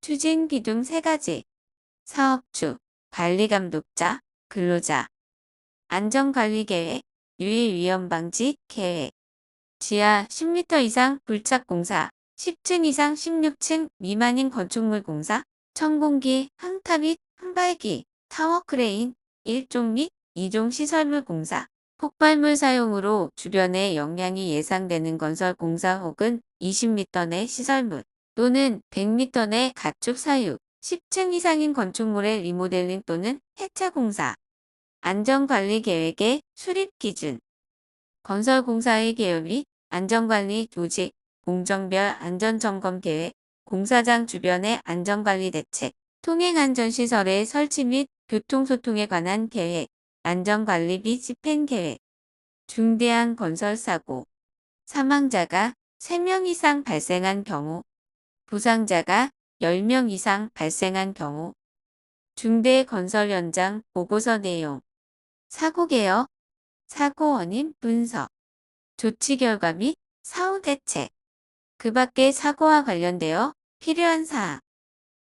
추진 기둥 3가지. 사업주, 관리감독자, 근로자. 안전관리계획, 유해-위험 방지 계획. 지하 10m 이상 불착공사, 10층 이상 16층 미만인 건축물 공사, 천공기, 항타 및 한발기, 타워크레인, 1종 및 2종 시설물 공사, 폭발물 사용으로 주변에 영향이 예상되는 건설 공사 혹은 20m 내 시설물 또는 100m 내 가축 사육, 10층 이상인 건축물의 리모델링 또는 해체 공사. 안전관리 계획의 수립 기준. 건설공사의 개요 및 안전관리 조직, 공정별 안전점검 계획, 공사장 주변의 안전관리 대책, 통행안전시설의 설치 및 교통소통에 관한 계획, 안전관리 및 집행 계획. 중대한 건설사고. 사망자가 3명 이상 발생한 경우, 부상자가 10명 이상 발생한 경우. 중대 건설 현장 보고서 내용. 사고 개요, 사고 원인 분석, 조치 결과 및 사후 대책. 그 밖의 사고와 관련되어 필요한 사항.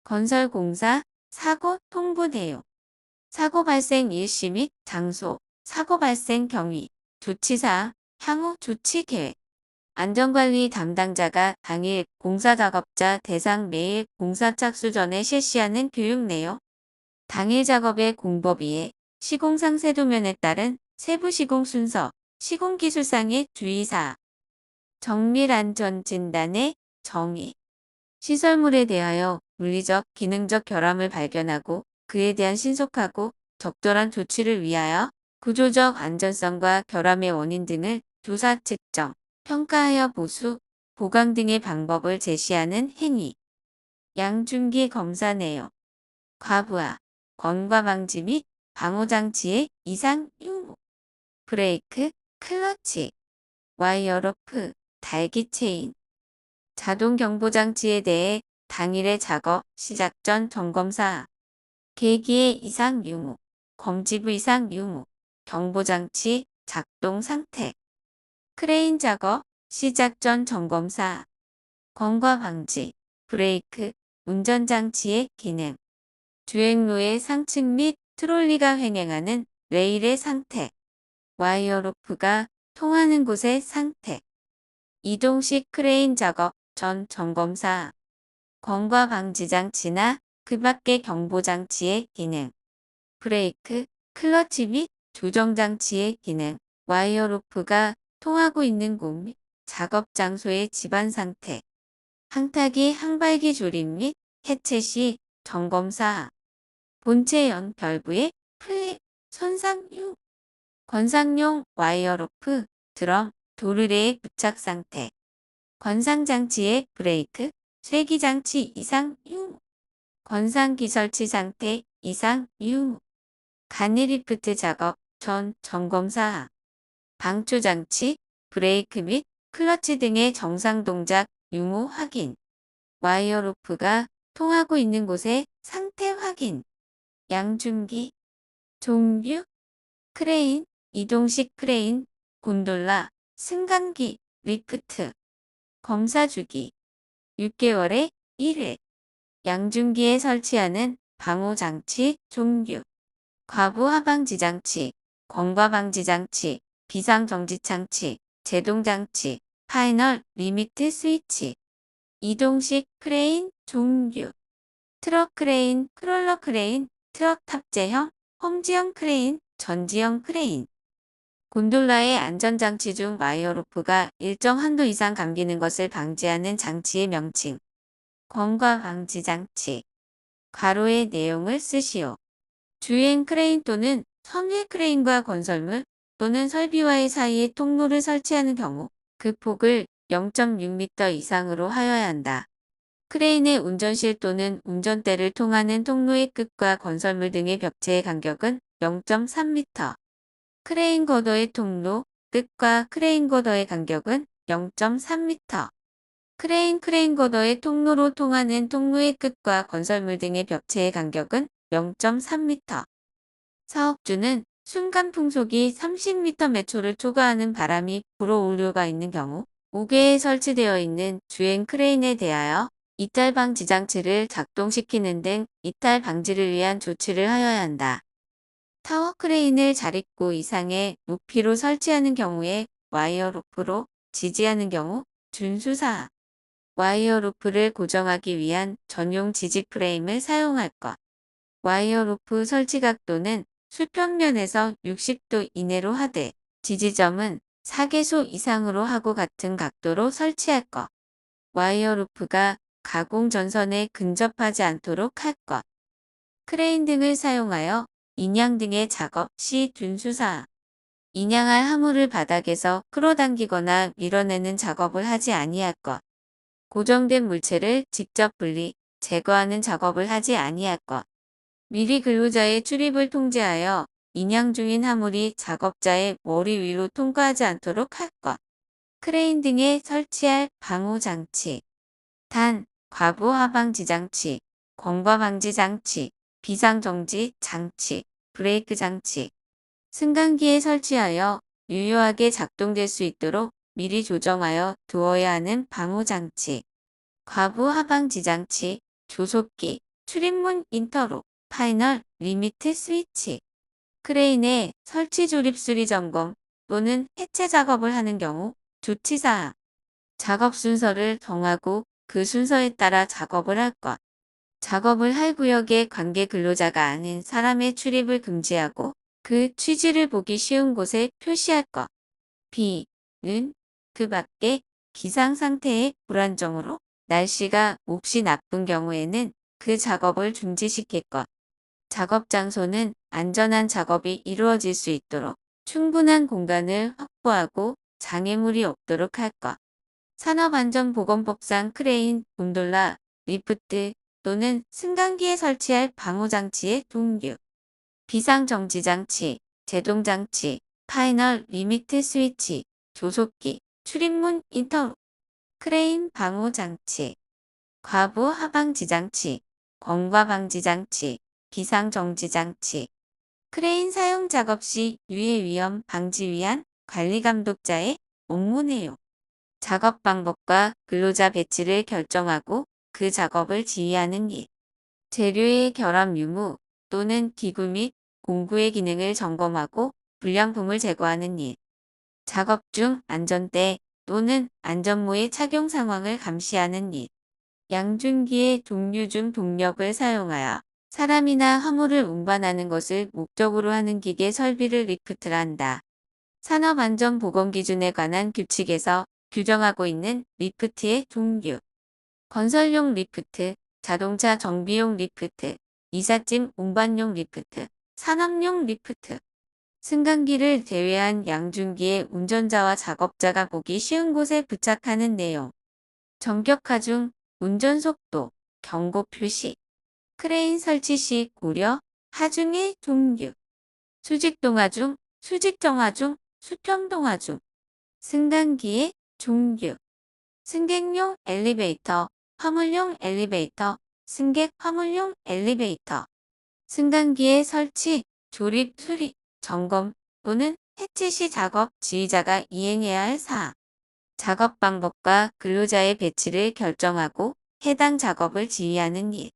건설공사 사고 통보 내용. 사고 발생 일시 및 장소, 사고 발생 경위, 조치사항, 향후 조치 계획. 안전관리 담당자가 당일 공사작업자 대상 매일 공사 착수 전에 실시하는 교육 내용. 당일 작업의 공법위에 시공상 세도면에 따른 세부 시공 순서, 시공기술상의 주의사항. 정밀안전진단의 정의. 시설물에 대하여 물리적, 기능적 결함을 발견하고 그에 대한 신속하고 적절한 조치를 위하여 구조적 안전성과 결함의 원인 등을 조사 측정, 평가하여 보수, 보강 등의 방법을 제시하는 행위. 양중기 검사 내용. 과부하, 건과 방지 및 방호장치의 이상 유무. 브레이크, 클러치, 와이어로프, 달기 체인. 자동 경보장치에 대해 당일의 작업 시작 전 점검사항. 계기의 이상 유무, 검지부 이상 유무, 경보장치 작동 상태. 크레인 작업 시작 전 점검사항. 건과 방지, 브레이크, 운전장치의 기능. 주행로의 상층 및 트롤리가 횡행하는 레일의 상태. 와이어로프가 통하는 곳의 상태. 이동식 크레인 작업 전 점검사항. 건과 방지장치나 그 밖의 경보장치의 기능. 브레이크, 클러치 및 조정장치의 기능. 와이어로프가 통하고 있는 곳 및 작업 장소의 집안 상태. 항타기 항발기 조립 및 해체 시 점검사항. 본체형 결부의 플립, 손상용. 건상용 와이어로프, 드럼, 도르래의 부착 상태. 건상장치의 브레이크, 쇠기장치 이상 유무. 건상기 설치 상태 이상 유무. 가니리프트 작업 전 점검사항. 방초장치, 브레이크 및 클러치 등의 정상 동작 유무 확인. 와이어로프가 통하고 있는 곳의 상태 확인. 양중기. 종류. 크레인, 이동식 크레인, 곤돌라, 승강기, 리프트. 검사 주기. 6개월에 1회. 양중기에 설치하는 방호장치 종류. 과부하방지장치, 건과방지장치, 비상정지장치, 제동장치, 파이널 리미트 스위치. 이동식 크레인 종류. 트럭 크레인, 크롤러 크레인, 트럭 탑재형, 험지형 크레인, 전지형 크레인. 곤돌라의 안전장치 중 와이어로프가 일정 한도 이상 감기는 것을 방지하는 장치의 명칭. 건과 방지장치. 괄호의 내용을 쓰시오. 주행 크레인 또는 선회 크레인과 건설물 또는 설비와의 사이에 통로를 설치하는 경우 그 폭을 0.6m 이상으로 하여야 한다. 크레인의 운전실 또는 운전대를 통하는 통로의 끝과 건설물 등의 벽체의 간격은 0.3m. 크레인 거더의 통로, 끝과 크레인 거더의 간격은 0.3m. 크레인 거더의 통로로 통하는 통로의 끝과 건설물 등의 벽체의 간격은 0.3m. 사업주는 순간 풍속이 30m/초를 초과하는 바람이 불어 오류가 있는 경우 5개에 설치되어 있는 주행 크레인에 대하여 이탈 방지 장치를 작동시키는 등 이탈 방지를 위한 조치를 하여야 한다. 타워 크레인을 자릿구 이상의 높이로 설치하는 경우에 와이어 로프로 지지하는 경우 준수사항. 와이어 로프를 고정하기 위한 전용 지지 프레임을 사용할 것. 와이어 로프 설치 각도는 수평면에서 60도 이내로 하되 지지점은 4개소 이상으로 하고 같은 각도로 설치할 것. 와이어 로프가 가공 전선에 근접하지 않도록 할 것. 크레인 등을 사용하여 인양 등의 작업 시 준수사항. 인양할 화물을 바닥에서 끌어당기거나 밀어내는 작업을 하지 아니할 것. 고정된 물체를 직접 분리, 제거하는 작업을 하지 아니할 것. 미리 근로자의 출입을 통제하여 인양 중인 화물이 작업자의 머리 위로 통과하지 않도록 할 것. 크레인 등에 설치할 방호장치. 단, 과부 하방지 장치, 공과 방지 장치, 비상정지 장치, 브레이크 장치. 승강기에 설치하여 유효하게 작동될 수 있도록 미리 조정하여 두어야 하는 방호장치. 과부 하방지 장치, 조속기, 출입문 인터록, 파이널 리미트 스위치. 크레인의 설치 조립 수리 점검 또는 해체 작업을 하는 경우 조치사항. 작업 순서를 정하고 그 순서에 따라 작업을 할 것. 작업을 할 구역에 관계 근로자가 아닌 사람의 출입을 금지하고 그 취지를 보기 쉬운 곳에 표시할 것. B는 그 밖에 기상 상태의 불안정으로 날씨가 몹시 나쁜 경우에는 그 작업을 중지시킬 것. 작업 장소는 안전한 작업이 이루어질 수 있도록 충분한 공간을 확보하고 장애물이 없도록 할 것. 산업안전보건법상 크레인, 곤돌라, 리프트 또는 승강기에 설치할 방호장치의 종류. 비상정지장치, 제동장치, 파이널 리미트 스위치, 조속기, 출입문 인터록, 크레인 방호장치, 과부 하방지장치, 공과방지장치, 비상정지장치. 크레인 사용 작업 시 유해 위험 방지 위한 관리감독자의 업무 내용. 작업 방법과 근로자 배치를 결정하고 그 작업을 지휘하는 일. 재료의 결합 유무 또는 기구 및 공구의 기능을 점검하고 불량품을 제거하는 일. 작업 중 안전대 또는 안전모의 착용 상황을 감시하는 일. 양준기의 종류 중 동력을 사용하여 사람이나 화물을 운반하는 것을 목적으로 하는 기계 설비를 리프트라 한다. 산업안전보건기준에 관한 규칙에서 규정하고 있는 리프트의 종류. 건설용 리프트, 자동차 정비용 리프트, 이삿짐 운반용 리프트, 산업용 리프트. 승강기를 제외한 양중기의 운전자와 작업자가 보기 쉬운 곳에 부착하는 내용. 전격하중, 운전속도, 경고 표시. 크레인 설치 시 고려, 하중의 종류. 수직동하중, 수직정하중, 수평동하중. 승강기의 종류. 승객용 엘리베이터, 화물용 엘리베이터, 승객 화물용 엘리베이터. 승강기의 설치, 조립, 수리, 점검 또는 해체 시 작업 지휘자가 이행해야 할 사항. 작업 방법과 근로자의 배치를 결정하고 해당 작업을 지휘하는 일.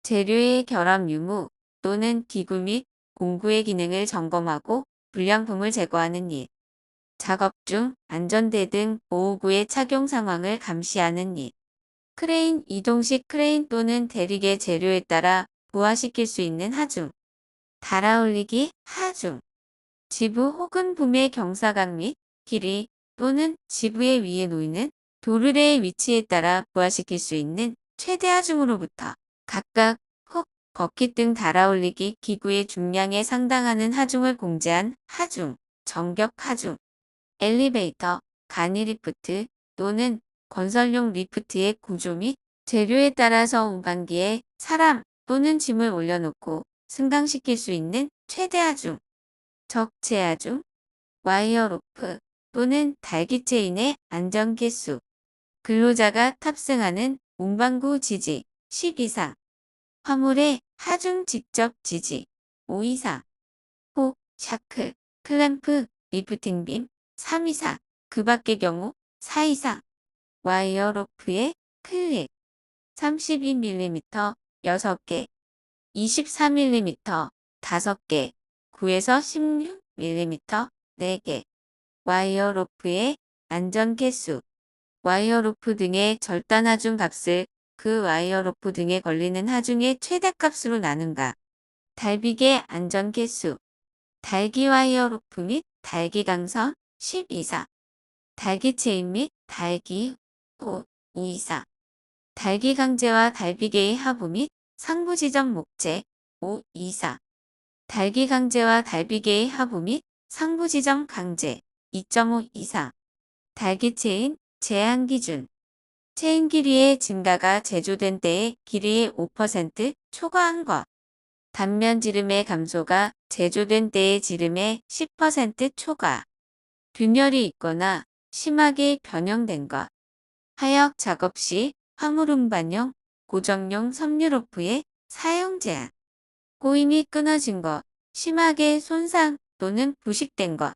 재료의 결합 유무 또는 기구 및 공구의 기능을 점검하고 불량품을 제거하는 일. 작업 중 안전대 등 보호구의 착용 상황을 감시하는 일. 크레인 이동 시 크레인 또는 대리개 재료에 따라 부하시킬 수 있는 하중. 달아올리기 하중. 지부 혹은 붐의 경사각 및 길이 또는 지부의 위에 놓이는 도르래의 위치에 따라 부하시킬 수 있는 최대 하중으로부터 각각 훅, 버킷 등 달아올리기 기구의 중량에 상당하는 하중을 공제한 하중, 정격 하중. 엘리베이터, 간이 리프트 또는 건설용 리프트의 구조 및 재료에 따라서 운반기에 사람 또는 짐을 올려놓고 승강시킬 수 있는 최대 하중, 적재 하중, 와이어 로프 또는 달기체인의 안전 개수. 근로자가 탑승하는 운반구 지지 10 이상. 화물의 하중 직접 지지 5 이상. 혹, 샤클, 클램프, 리프팅빔 3 이상. 그 밖의 경우 4 이상. 와이어 로프의 클립. 32mm 6개, 24mm 5개, 9에서 16mm 4개. 와이어 로프의 안전 개수. 와이어 로프 등의 절단 하중 값을 그 와이어 로프 등에 걸리는 하중의 최대값으로 나눈다. 달비계 안전 개수. 달기 와이어 로프 및 달기 강선 10 이상. 달기 체인 및 달기 5 이상. 달기 강제와 달비계의 하부 및 상부 지점 목재 5 이상. 달기 강제와 달비계의 하부 및 상부 지점 강제 2.5 이상. 달기 체인 제한 기준. 체인 길이의 증가가 제조된 때의 길이의 5% 초과한 것. 단면 지름의 감소가 제조된 때의 지름의 10% 초과. 균열이 있거나 심하게 변형된 것. 하역 작업 시 화물 운반용, 고정용 섬유 로프의 사용 제한. 꼬임이 끊어진 것, 심하게 손상 또는 부식된 것.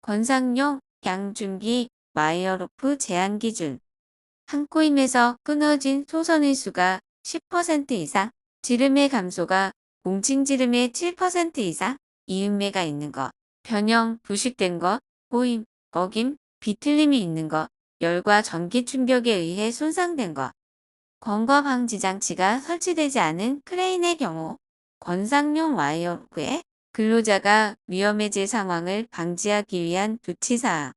권상용, 양중기, 와이어 로프 제한 기준. 한 꼬임에서 끊어진 소선의 수가 10% 이상, 지름의 감소가 공칭 지름의 7% 이상, 이음매가 있는 것, 변형, 부식된 것, 꼬임, 어김, 비틀림이 있는 것, 열과 전기 충격에 의해 손상된 것, 건거 방지 장치가 설치되지 않은 크레인의 경우, 권상용 와이어 로프에 근로자가 위험해질 상황을 방지하기 위한 조치사항,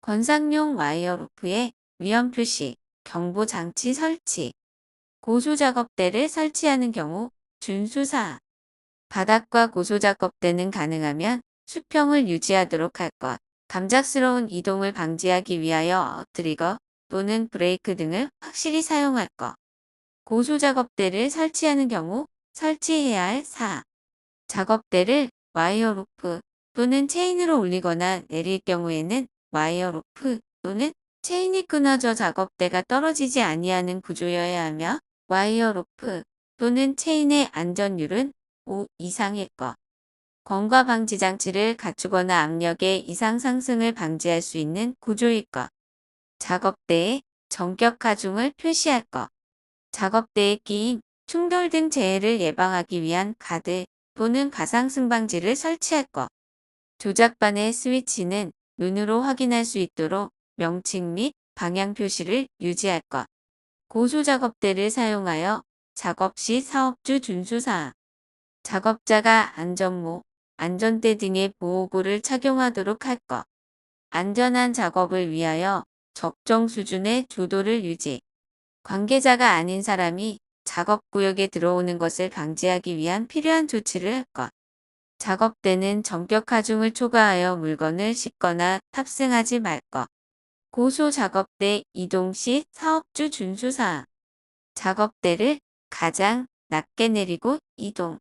권상용 와이어 로프의 위험 표시, 경보 장치 설치, 고소 작업대를 설치하는 경우 준수사항, 바닥과 고소 작업대는 가능하면 수평을 유지하도록 할 것, 갑작스러운 이동을 방지하기 위하여 트리거 또는 브레이크 등을 확실히 사용할 것, 고소 작업대를 설치하는 경우 설치해야 할 사항, 작업대를 와이어 로프 또는 체인으로 올리거나 내릴 경우에는 와이어 로프 또는 체인이 끊어져 작업대가 떨어지지 아니하는 구조여야 하며 와이어 로프 또는 체인의 안전율은 5 이상일 것. 건과 방지 장치를 갖추거나 압력의 이상 상승을 방지할 수 있는 구조일 것. 작업대에 전격 하중을 표시할 것. 작업대에 끼인 충돌 등 재해를 예방하기 위한 가드 또는 가상승 방지를 설치할 것. 조작반의 스위치는 눈으로 확인할 수 있도록 명칭 및 방향 표시를 유지할 것. 고소 작업대를 사용하여 작업 시 사업주 준수사항. 작업자가 안전모, 안전대 등의 보호구를 착용하도록 할 것. 안전한 작업을 위하여 적정 수준의 조도를 유지. 관계자가 아닌 사람이 작업구역에 들어오는 것을 방지하기 위한 필요한 조치를 할 것. 작업대는 전격 하중을 초과하여 물건을 싣거나 탑승하지 말 것. 고소 작업대 이동 시 사업주 준수사항. 작업대를 가장 낮게 내리고 이동.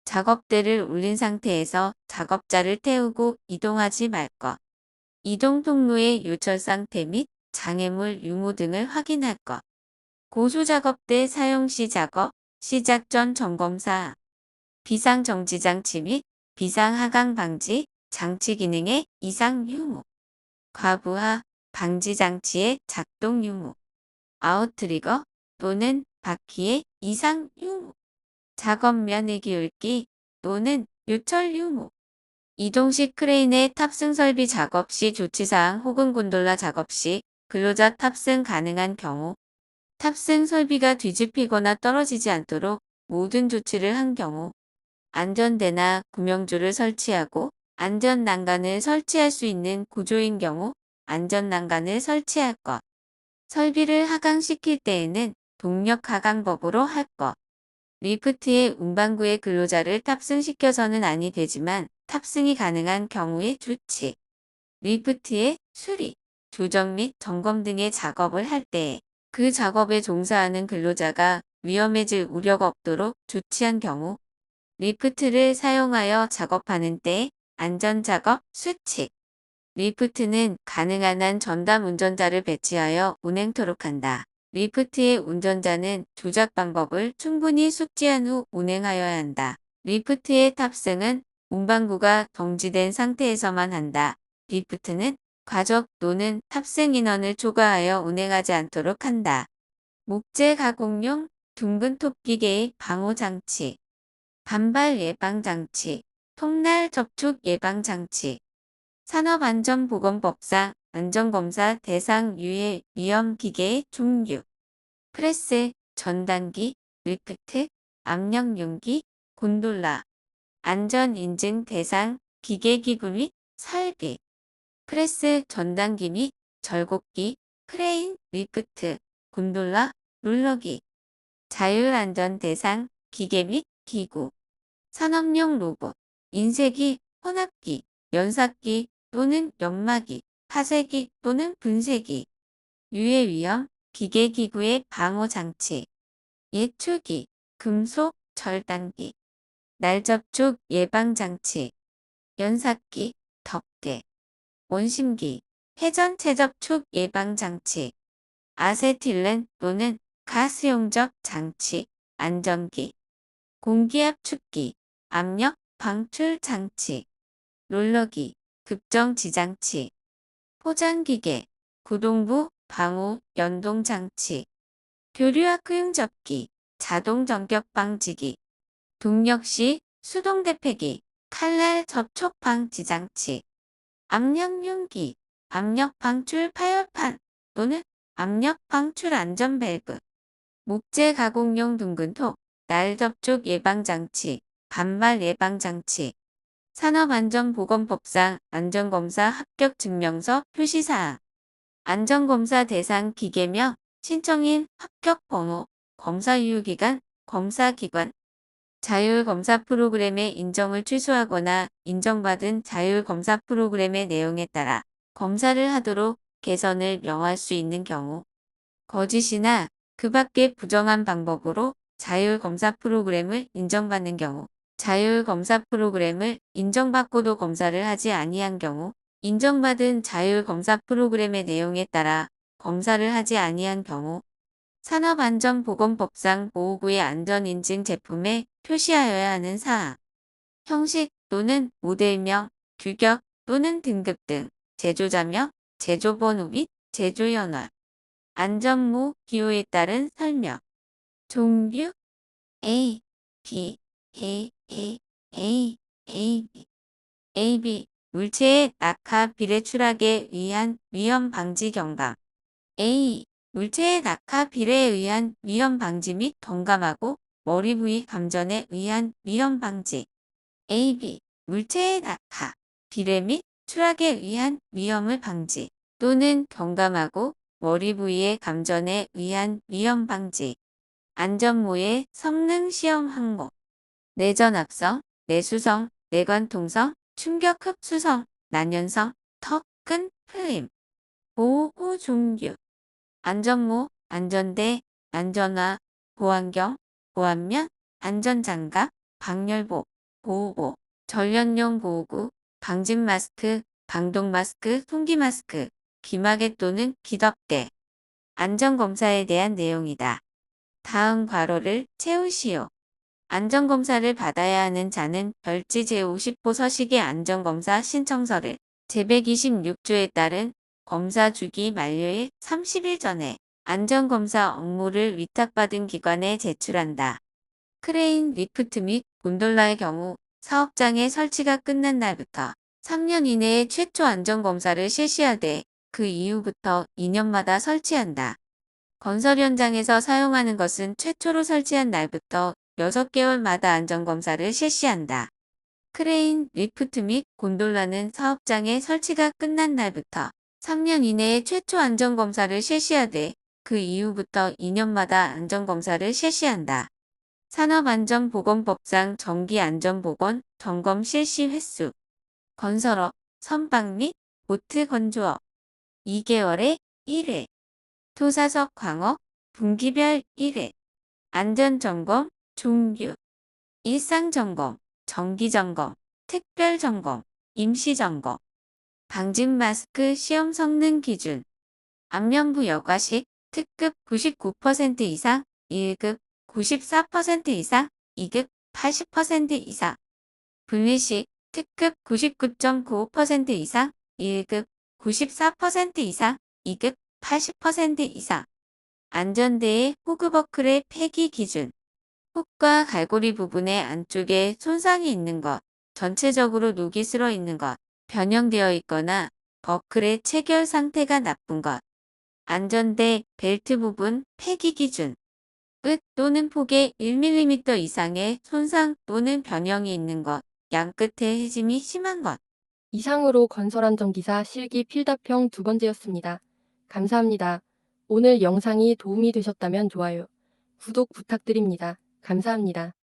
작업대를 올린 상태에서 작업자를 태우고 이동하지 말 것. 이동 통로의 요철 상태 및 장애물 유무 등을 확인할 것. 고소 작업대 사용 시 작업 시작 전 점검사항. 비상 정지 장치 및 비상 하강 방지 장치 기능의 이상 유무. 과부하 방지 장치의 작동 유무. 아웃트리거 또는 바퀴의 이상 유무. 작업면 기울기 또는 요철 유무. 이동 시 크레인의 탑승 설비 작업 시 조치사항 혹은 곤돌라 작업 시 근로자 탑승 가능한 경우, 탑승 설비가 뒤집히거나 떨어지지 않도록 모든 조치를 한 경우, 안전대나 구명조를 설치하고 안전난간을 설치할 수 있는 구조인 경우 안전난간을 설치할 것. 설비를 하강시킬 때에는 동력 하강법으로 할 것. 리프트의 운반구에 근로자를 탑승시켜서는 아니 되지만 탑승이 가능한 경우의 조치. 리프트의 수리, 조정 및 점검 등의 작업을 할 때에 그 작업에 종사하는 근로자가 위험해질 우려가 없도록 조치한 경우, 리프트를 사용하여 작업하는 때 안전작업 수칙. 리프트는 가능한 한 전담 운전자를 배치하여 운행토록 한다. 리프트의 운전자는 조작 방법을 충분히 숙지한 후 운행하여야 한다. 리프트의 탑승은 운반구가 정지된 상태에서만 한다. 리프트는 과적 또는 탑승 인원을 초과하여 운행하지 않도록 한다. 목재 가공용 둥근 토끼개의 방호장치, 반발 예방장치, 통날 접촉 예방장치, 산업안전보건법상 안전검사 대상 유해 위험기계의 종류, 프레스, 전단기, 리프트, 압력용기, 곤돌라, 안전인증 대상 기계기구 및 설비, 프레스, 전단기 및 절곡기, 크레인, 리프트, 곤돌라, 롤러기, 자율안전 대상 기계 및 기구, 산업용 로봇, 인쇄기, 혼합기, 연삭기 또는 연마기, 파쇄기 또는 분쇄기, 유해 위험, 기계기구의 방호장치, 예초기, 금속, 절단기, 날접촉 예방장치, 연삭기, 덮개, 원심기, 회전 채접촉 예방장치, 아세틸렌 또는 가스용접 장치, 안전기, 공기압축기, 압력 방출 장치, 롤러기, 급정지장치, 포장기계, 구동부 방호 연동장치, 교류학교용접기, 자동전격방지기, 동력시 수동대폐기, 칼날 접촉방지장치, 압력용기, 압력방출 파열판 또는 압력방출 안전밸브, 목재 가공용 둥근톱, 날접촉 예방장치, 반발 예방장치, 산업안전보건법상 안전검사 합격증명서 표시사항, 안전검사 대상 기계명, 신청인 합격번호, 검사유효기간, 검사기관, 자율검사 프로그램의 인정을 취소하거나 인정받은 자율검사 프로그램의 내용에 따라 검사를 하도록 개선을 명할 수 있는 경우, 거짓이나 그 밖의 부정한 방법으로 자율검사 프로그램을 인정받는 경우, 자율검사 프로그램을 인정받고도 검사를 하지 아니한 경우, 인정받은 자율검사 프로그램의 내용에 따라 검사를 하지 아니한 경우, 산업안전보건법상 보호구의 안전인증 제품에 표시하여야 하는 사항, 형식 또는 모델명, 규격 또는 등급 등, 제조자명, 제조번호 및 제조연월, 안전모 기호에 따른 설명, 종류 A, B, A, A, A, A, B, A, B, 물체의 낙하 비례 추락에 의한 위험 방지 경감, A, 물체의 낙하 비례에 의한 위험 방지 및 경감하고 머리 부위 감전에 의한 위험 방지, A, B, 물체의 낙하, 비례 및 추락에 의한 위험을 방지 또는 경감하고 머리 부위의 감전에 의한 위험 방지, 안전모의 성능 시험 항목, 내전 합성, 내수성, 내관통성, 충격 흡수성, 난연성, 턱, 끈, 풀림, 보호구 종류, 안전모, 안전대, 안전화, 보안경, 보안면, 안전장갑, 방열복, 보호복, 전련용 보호구, 방진 마스크, 방독 마스크, 송기 마스크, 귀마개 또는 귀덮개, 안전검사에 대한 내용이다. 다음 괄호를 채우시오. 안전검사를 받아야 하는 자는 별지 제50호 서식의 안전검사 신청서를 제126조에 따른 검사 주기 만료일 30일 전에 안전검사 업무를 위탁받은 기관에 제출한다. 크레인, 리프트 및 곤돌라의 경우 사업장의 설치가 끝난 날부터 3년 이내에 최초 안전검사를 실시하되 그 이후부터 2년마다 설치한다. 건설 현장에서 사용하는 것은 최초로 설치한 날부터 6개월마다 안전검사를 실시한다. 크레인, 리프트 및 곤돌라는 사업장의 설치가 끝난 날부터 3년 이내에 최초 안전검사를 실시하되 그 이후부터 2년마다 안전검사를 실시한다. 산업안전보건법상 정기안전보건 점검 실시 횟수, 건설업, 선박 및 보트 건조업 2개월에 1회, 토사석 광업, 분기별 1회, 안전점검, 종류, 일상점검, 정기점검, 특별점검, 임시점검, 방진 마스크 시험 성능 기준, 안면부 여과식, 특급 99% 이상, 1급 94% 이상, 2급 80% 이상, 분리식, 특급 99.95% 이상, 1급 94% 이상, 2급 80% 이상, 안전대의 후그버클의 폐기 기준. 훅과 갈고리 부분의 안쪽에 손상이 있는 것, 전체적으로 녹이 슬어 있는 것, 변형되어 있거나 버클의 체결 상태가 나쁜 것. 안전대 벨트 부분 폐기 기준. 끝 또는 폭의 1mm 이상의 손상 또는 변형이 있는 것, 양끝의 해짐이 심한 것. 이상으로 건설안전기사 실기 필답형 두 번째였습니다. 감사합니다. 오늘 영상이 도움이 되셨다면 좋아요, 구독 부탁드립니다. 감사합니다.